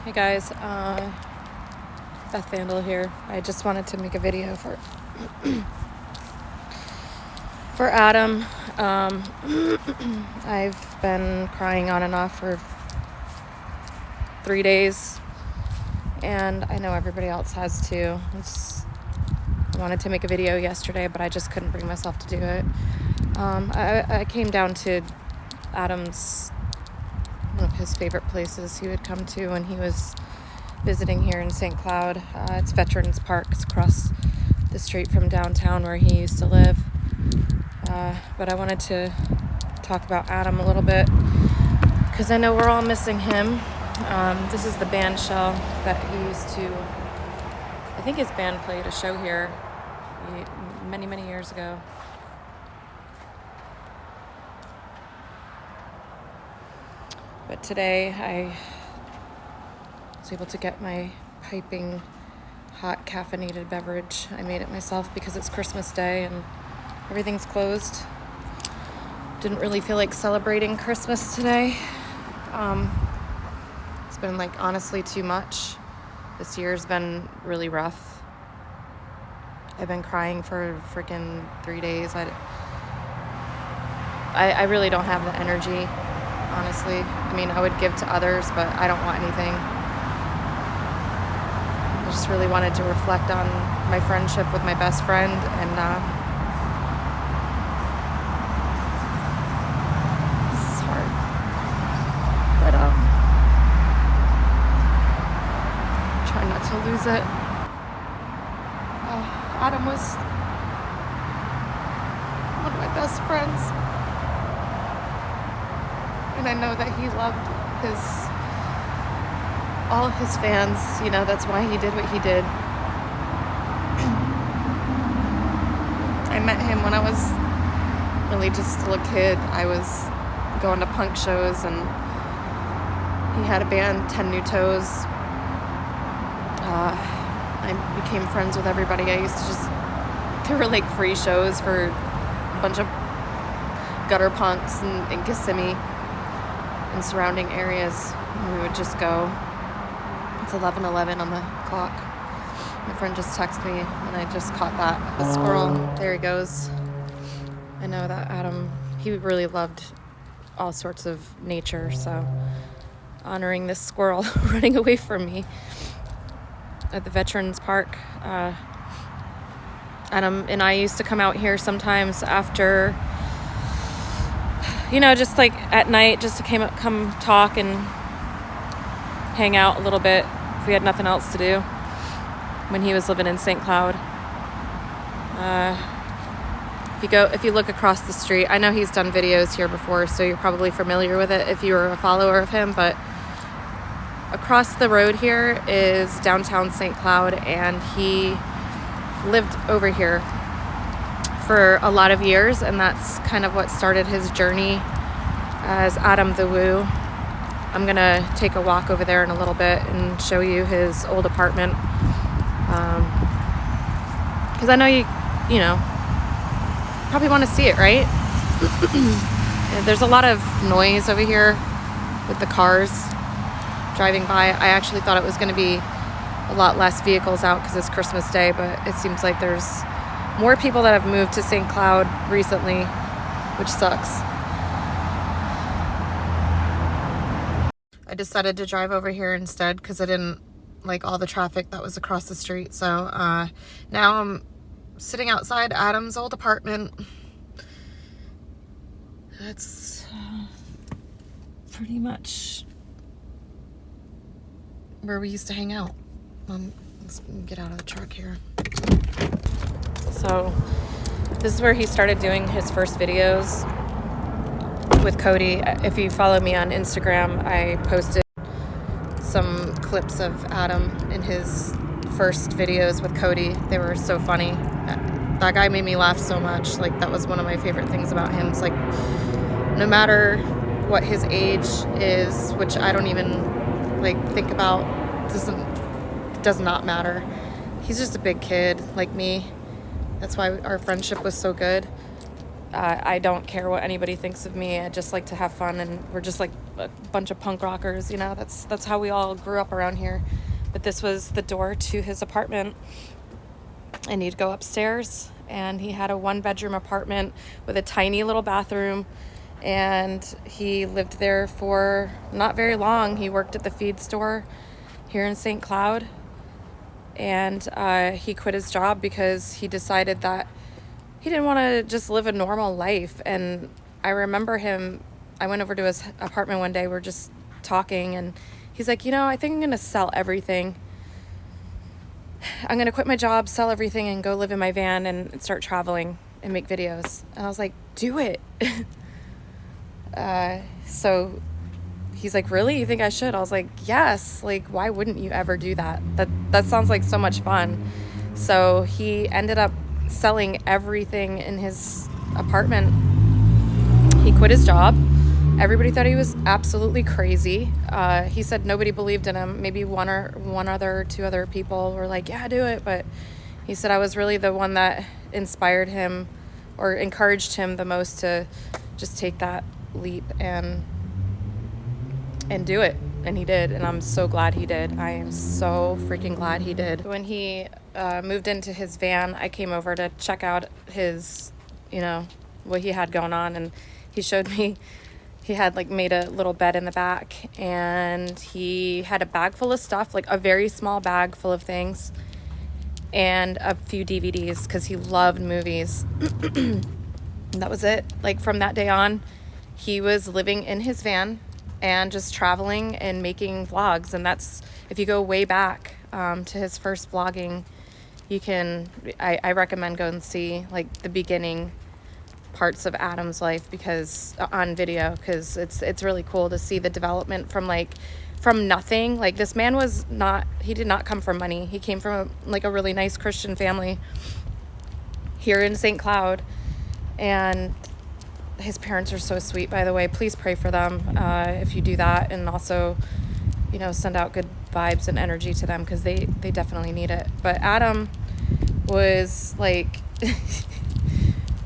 Hey guys, Beth Vandal here. I just wanted to make a video for Adam. I've been crying on and off for 3 days, and I know everybody else has too. I wanted to make a video yesterday, but I just couldn't bring myself to do it. I came down to Adam's one of his favorite places he would come to when he was visiting here in St. Cloud. It's Veterans Park. It's across the street from downtown where he used to live. But I wanted to talk about Adam a little bit because I know we're all missing him. This is the band shell that he used to, I think his band played a show here many, many years ago. But today I was able to get my piping hot caffeinated beverage. I made it myself because it's Christmas Day and everything's closed. Didn't really feel like celebrating Christmas today. It's been honestly too much. This year's been really rough. I've been crying for freaking 3 days. I really don't have the energy. Honestly, I mean, I would give to others, but I don't want anything. I just really wanted to reflect on my friendship with my best friend, and this is hard. But try not to lose it. Adam was one of my best friends. And I know that he loved all his fans, that's why he did what he did. I met him when I was really just still a kid. I was going to punk shows, and he had a band, 10 New Toes. I became friends with everybody. I used to there were free shows for a bunch of gutter punks in Kissimmee and surrounding areas. We would just go. It's 11:11 on the clock. My friend just texted me, and I just caught that. The squirrel, there he goes. I know that Adam, he really loved all sorts of nature, so honoring this squirrel running away from me at the Veterans Park. Adam and I used to come out here sometimes after, just at night, just to come talk and hang out a little bit if we had nothing else to do when he was living in St. Cloud. If you look across the street, I know he's done videos here before, so you're probably familiar with it if you were a follower of him, but across the road here is downtown St. Cloud, and he lived over here for a lot of years, and that's kind of what started his journey as Adam the Woo. I'm gonna take a walk over there in a little bit and show you his old apartment, because I know you probably want to see it, right? There's a lot of noise over here with the cars driving by. I actually thought it was going to be a lot less vehicles out because it's Christmas Day, but it seems like there's more people that have moved to St. Cloud recently, which sucks. I decided to drive over here instead because I didn't like all the traffic that was across the street. So now I'm sitting outside Adam's old apartment. That's pretty much where we used to hang out. Let's get out of the truck here. So this is where he started doing his first videos with Cody. If you follow me on Instagram, I posted some clips of Adam in his first videos with Cody. They were so funny. That guy made me laugh so much. That was one of my favorite things about him. It's no matter what his age is, which I don't even think about, does not matter. He's just a big kid like me. That's why our friendship was so good. I don't care what anybody thinks of me. I just like to have fun, and we're just a bunch of punk rockers, you know, that's how we all grew up around here. But this was the door to his apartment, and you'd go upstairs, and he had a 1-bedroom apartment with a tiny little bathroom, and he lived there for not very long. He worked at the feed store here in St. Cloud, and he quit his job because he decided that he didn't want to just live a normal life. And I remember him, I went over to his apartment one day, we're just talking, and he's like, you know, I think I'm going to sell everything. I'm going to quit my job, sell everything, and go live in my van and start traveling and make videos. And I was like, do it. So he's like, really? You think I should? I was like, yes. Like, why wouldn't you ever do that? That sounds like so much fun. So he ended up selling everything in his apartment. He quit his job. Everybody thought he was absolutely crazy. He said nobody believed in him. Maybe one or two other people were like, yeah, do it. But he said I was really the one that inspired him or encouraged him the most to just take that leap and do it. And he did. And I'm so glad he did. I am so freaking glad he did. When he moved into his van, I came over to check out his, you know, what he had going on. And he showed me, he had like made a little bed in the back, and he had a bag full of stuff, like a very small bag full of things, and a few DVDs because he loved movies. And that was it. Like from that day on, he was living in his van and just traveling and making vlogs. And that's, if you go way back to his first vlogging, you can, I recommend go and see like the beginning parts of Adam's life because on video, because it's really cool to see the development from nothing. Like this man he did not come from money. He came from a really nice Christian family here in St. Cloud, and his parents are so sweet, by the way. Please pray for them if you do that, and also, you know, send out good vibes and energy to them because they definitely need it. But Adam was like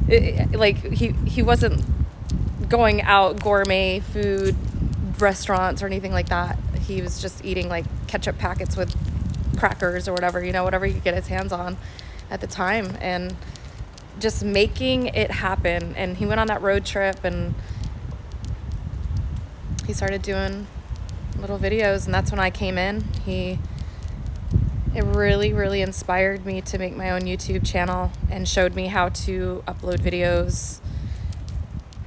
he wasn't going out gourmet food restaurants or anything like that. He was just eating like ketchup packets with crackers or whatever, you know, whatever he could get his hands on at the time, and just making it happen. And he went on that road trip and he started doing little videos, and that's when I came in. It really, really inspired me to make my own YouTube channel and showed me how to upload videos.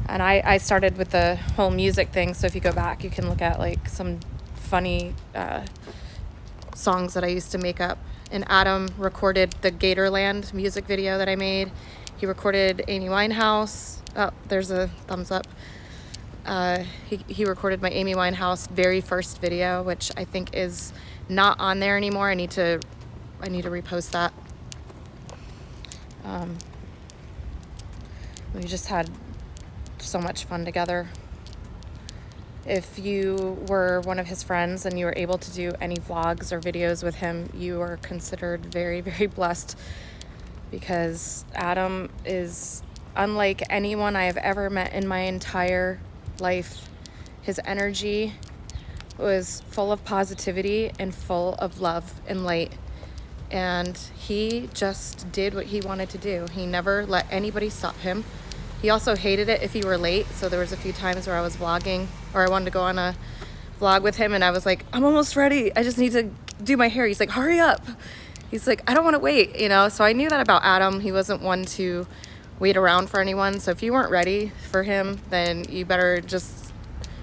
And I started with the whole music thing, so if you go back, you can look at like some funny songs that I used to make up. And Adam recorded the Gatorland music video that I made. He recorded Amy Winehouse. Oh, there's a thumbs up. He recorded my Amy Winehouse very first video, which I think is not on there anymore. I need to repost that. We just had so much fun together. If you were one of his friends and you were able to do any vlogs or videos with him, you are considered very, very blessed, because Adam is unlike anyone I have ever met in my entire life. His energy was full of positivity and full of love and light. And he just did what he wanted to do. He never let anybody stop him. He also hated it if you were late. So there was a few times where I was vlogging, or I wanted to go on a vlog with him, and I was like, I'm almost ready. I just need to do my hair. He's like, hurry up. He's like, I don't want to wait, you know? So I knew that about Adam. He wasn't one to wait around for anyone. So if you weren't ready for him, then you better just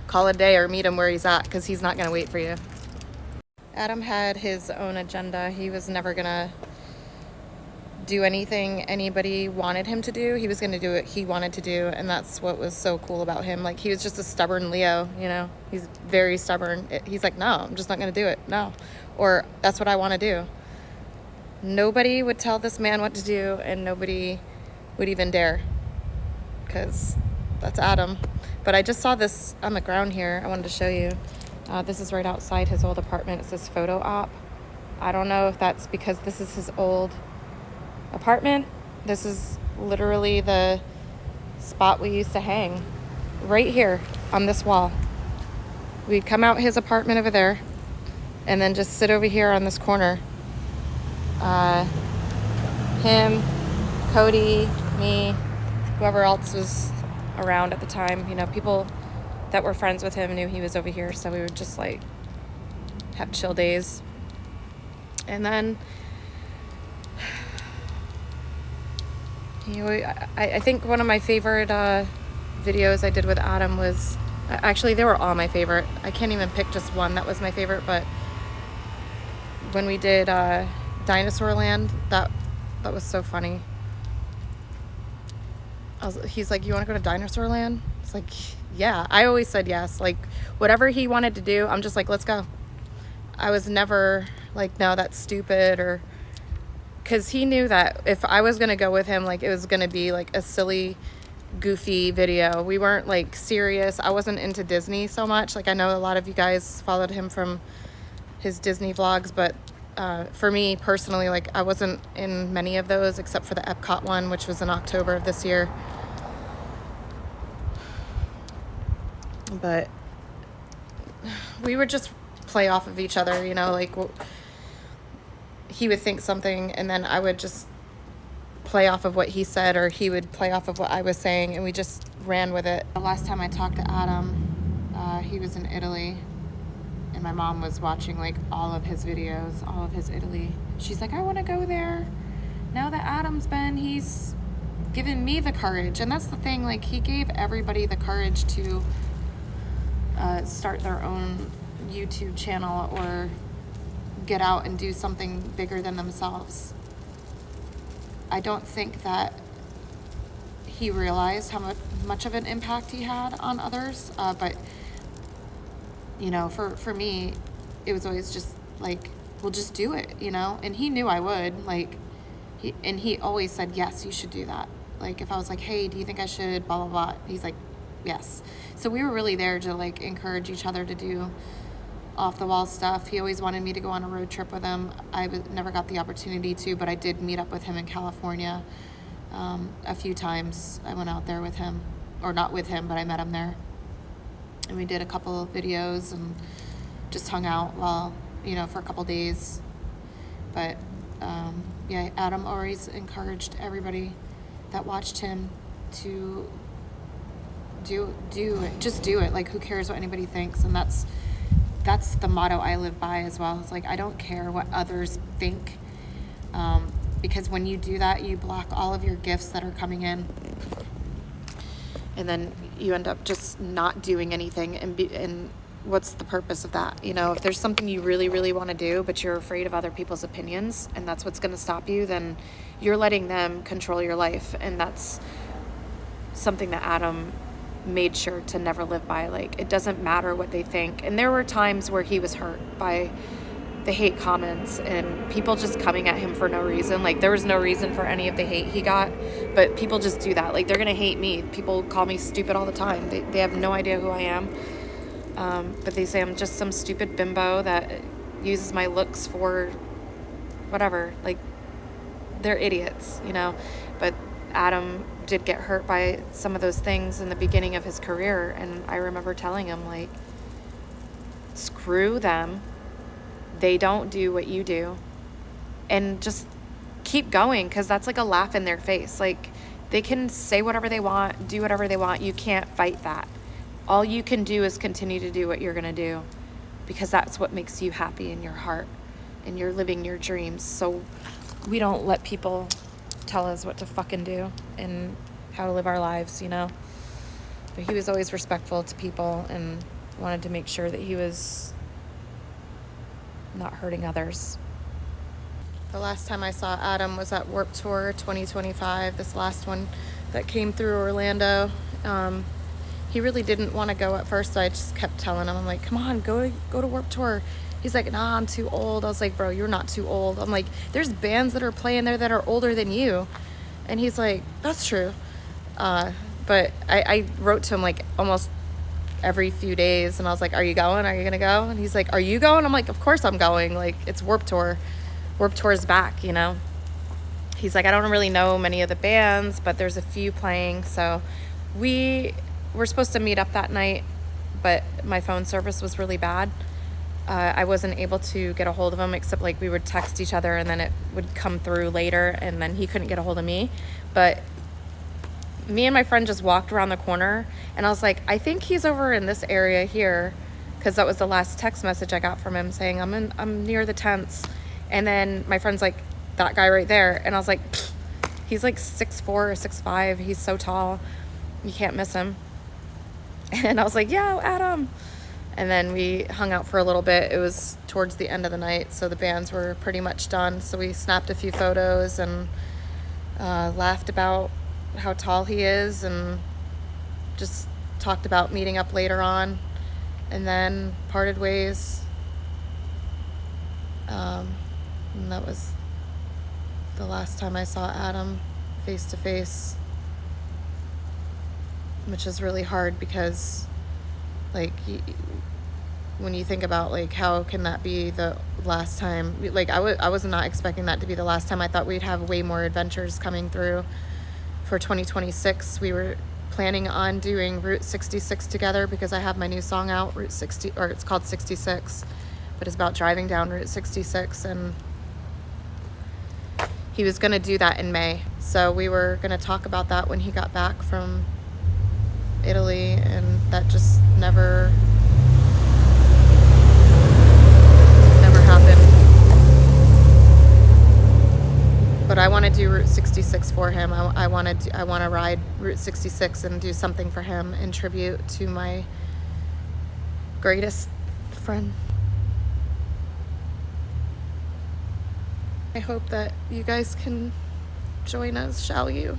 call it a day or meet him where he's at, because he's not going to wait for you. Adam had his own agenda. He was never going to do anything anybody wanted him to do. He was going to do what he wanted to do, and that's what was so cool about him. Like, he was just a stubborn Leo, you know? He's very stubborn. He's like, no, I'm just not going to do it. No. Or that's what I want to do. Nobody would tell this man what to do, and nobody would even dare, because that's Adam. But I just saw this on the ground here. I wanted to show you. This is right outside his old apartment. It says photo op. I don't know if that's because this is his old apartment. This is literally the spot we used to hang, right here on this wall. we'd come out his apartment over there and then just sit over here on this corner. Him, Cody, me, whoever else was around at the time, you know, people that were friends with him knew he was over here, so we would just like have chill days. And then you know, I think one of my favorite videos I did with Adam was, actually they were all my favorite. I can't even pick just one that was my favorite, but when we did Dinosaur Land, that was so funny. He's like, you want to go to Dinosaur Land? It's like, yeah. I always said yes. Like, whatever he wanted to do, I'm just like, let's go. I was never like, no, that's stupid, or because he knew that if I was going to go with him, like, it was going to be like a silly, goofy video. We weren't like serious. I wasn't into Disney so much. Like, I know a lot of you guys followed him from his Disney vlogs, but for me personally, like, I wasn't in many of those except for the Epcot one, which was in October of this year. But we would just play off of each other, you know, like he would think something and then I would just play off of what he said, or he would play off of what I was saying, and we just ran with it. The last time I talked to Adam, he was in Italy, and my mom was watching like all of his videos, all of his Italy. She's like, I want to go there. Now that Adam's been, he's given me the courage. And that's the thing, like, he gave everybody the courage to start their own YouTube channel or get out and do something bigger than themselves. I don't think that he realized how much of an impact he had on others, but you know, for me, it was always just like, well, just do it, you know? And he knew I would, like, he always said, yes, you should do that. Like, if I was like, hey, do you think I should, blah, blah, blah, he's like, yes. So we were really there to like encourage each other to do off the wall stuff. He always wanted me to go on a road trip with him. I never got the opportunity to, but I did meet up with him in California a few times. I went out there with him, or not with him, but I met him there. And we did a couple of videos and just hung out while, you know, for a couple days. But yeah, Adam always encouraged everybody that watched him to do it. Just do it. Like, who cares what anybody thinks? And that's the motto I live by as well. It's like, I don't care what others think, because when you do that, you block all of your gifts that are coming in. And then you end up just not doing anything, and what's the purpose of that? You know, if there's something you really, really want to do, but you're afraid of other people's opinions, and that's what's going to stop you, then you're letting them control your life. And that's something that Adam made sure to never live by. Like, it doesn't matter what they think. And there were times where he was hurt by the hate comments and people just coming at him for no reason. Like, there was no reason for any of the hate he got, but people just do that. Like, they're gonna hate me. People call me stupid all the time. They have no idea who I am, but they say I'm just some stupid bimbo that uses my looks for whatever. Like, they're idiots, you know. But Adam did get hurt by some of those things in the beginning of his career, and I remember telling him, like, screw them. They don't do what you do, and just keep going, because that's like a laugh in their face. Like, they can say whatever they want, do whatever they want. You can't fight that. All you can do is continue to do what you're gonna do, because that's what makes you happy in your heart, and you're living your dreams. So we don't let people tell us what to fucking do and how to live our lives, you know. But he was always respectful to people and wanted to make sure that he was not hurting others. The last time I saw Adam was at Warped Tour 2025, this last one that came through Orlando. He really didn't want to go at first, so I just kept telling him, I'm like, come on, go to Warped Tour. He's like, nah, I'm too old. I was like, bro, you're not too old. I'm like, there's bands that are playing there that are older than you. And he's like, that's true. But I wrote to him like almost every few days, and I was like, are you going? Are you gonna go? And he's like, are you going? I'm like, of course I'm going. Like, it's Warped Tour. Warped Tour's back, you know. He's like, I don't really know many of the bands, but there's a few playing. So we were supposed to meet up that night, but my phone service was really bad. I wasn't able to get a hold of him, except like we would text each other and then it would come through later, and then he couldn't get a hold of me. But me and my friend just walked around the corner, and I was like, I think he's over in this area here, because that was the last text message I got from him saying I'm near the tents. And then my friend's like, that guy right there. And I was like, he's like 6'4" or 6'5". He's so tall, you can't miss him. And I was like, yeah, Adam. And then we hung out for a little bit. It was towards the end of the night, so the bands were pretty much done. So we snapped a few photos and laughed about how tall he is, and just talked about meeting up later on, and then parted ways. And that was the last time I saw Adam face to face, which is really hard because, like, when you think about, like, how can that be the last time? Like, I was not expecting that to be the last time. I thought we'd have way more adventures coming through for 2026. We were planning on doing Route 66 together because I have my new song out, Route 60, or it's called 66, but it's about driving down Route 66, and he was going to do that in May. So we were going to talk about that when he got back from Italy, and that just never happened. But I want to do Route 66 for him. I want to ride Route 66 and do something for him in tribute to my greatest friend. I hope that you guys can join us, shall you?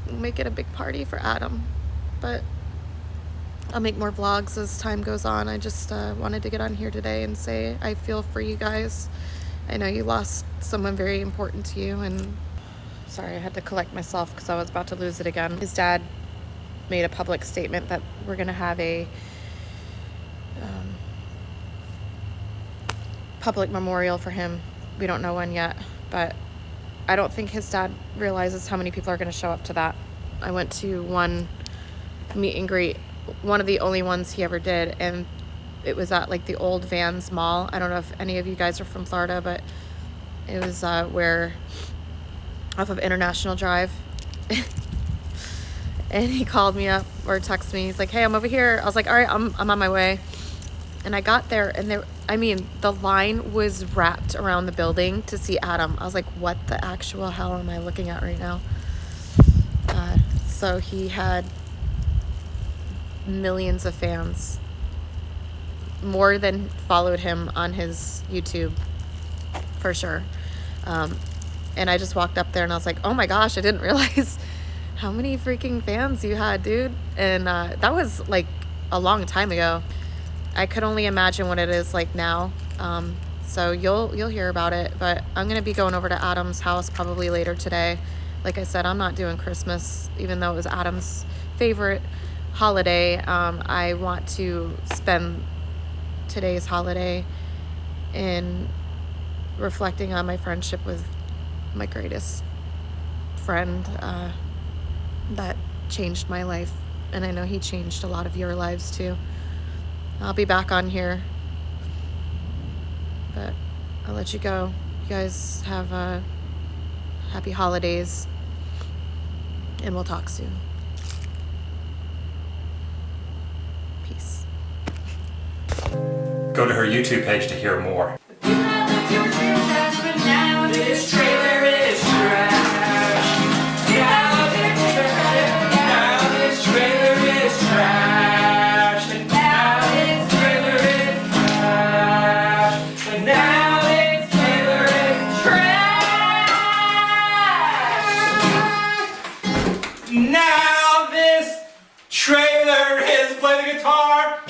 We'll make it a big party for Adam, but I'll make more vlogs as time goes on. I just wanted to get on here today and say I feel for you guys. I know you lost someone very important to you, and sorry, I had to collect myself because I was about to lose it again. His dad made a public statement that we're gonna have a public memorial for him. We don't know when yet, but I don't think his dad realizes how many people are gonna show up to that. I went to one meet and greet, one of the only ones he ever did, and it was at like the old Vans Mall. I don't know if any of you guys are from Florida, but it was where off of International Drive. And he called me up or texted me. He's like, hey, I'm over here. I was like, all right, I'm on my way. And I got there, and the line was wrapped around the building to see Adam. I was like, what the actual hell am I looking at right now? So he had millions of fans, more than followed him on his YouTube, for sure. And I just walked up there and I was like, oh my gosh, I didn't realize how many freaking fans you had, dude. And that was like a long time ago. I could only imagine what it is like now. So you'll hear about it, but I'm gonna be going over to Adam's house probably later today. Like I said, I'm not doing Christmas, even though it was Adam's favorite holiday. I want to spend today's holiday in reflecting on my friendship with my greatest friend that changed my life, and I know he changed a lot of your lives too. I'll be back on here, but I'll let you go. You guys have happy holidays, and we'll talk soon. Peace. Go to her YouTube page to hear more. Now this trailer is, play the guitar.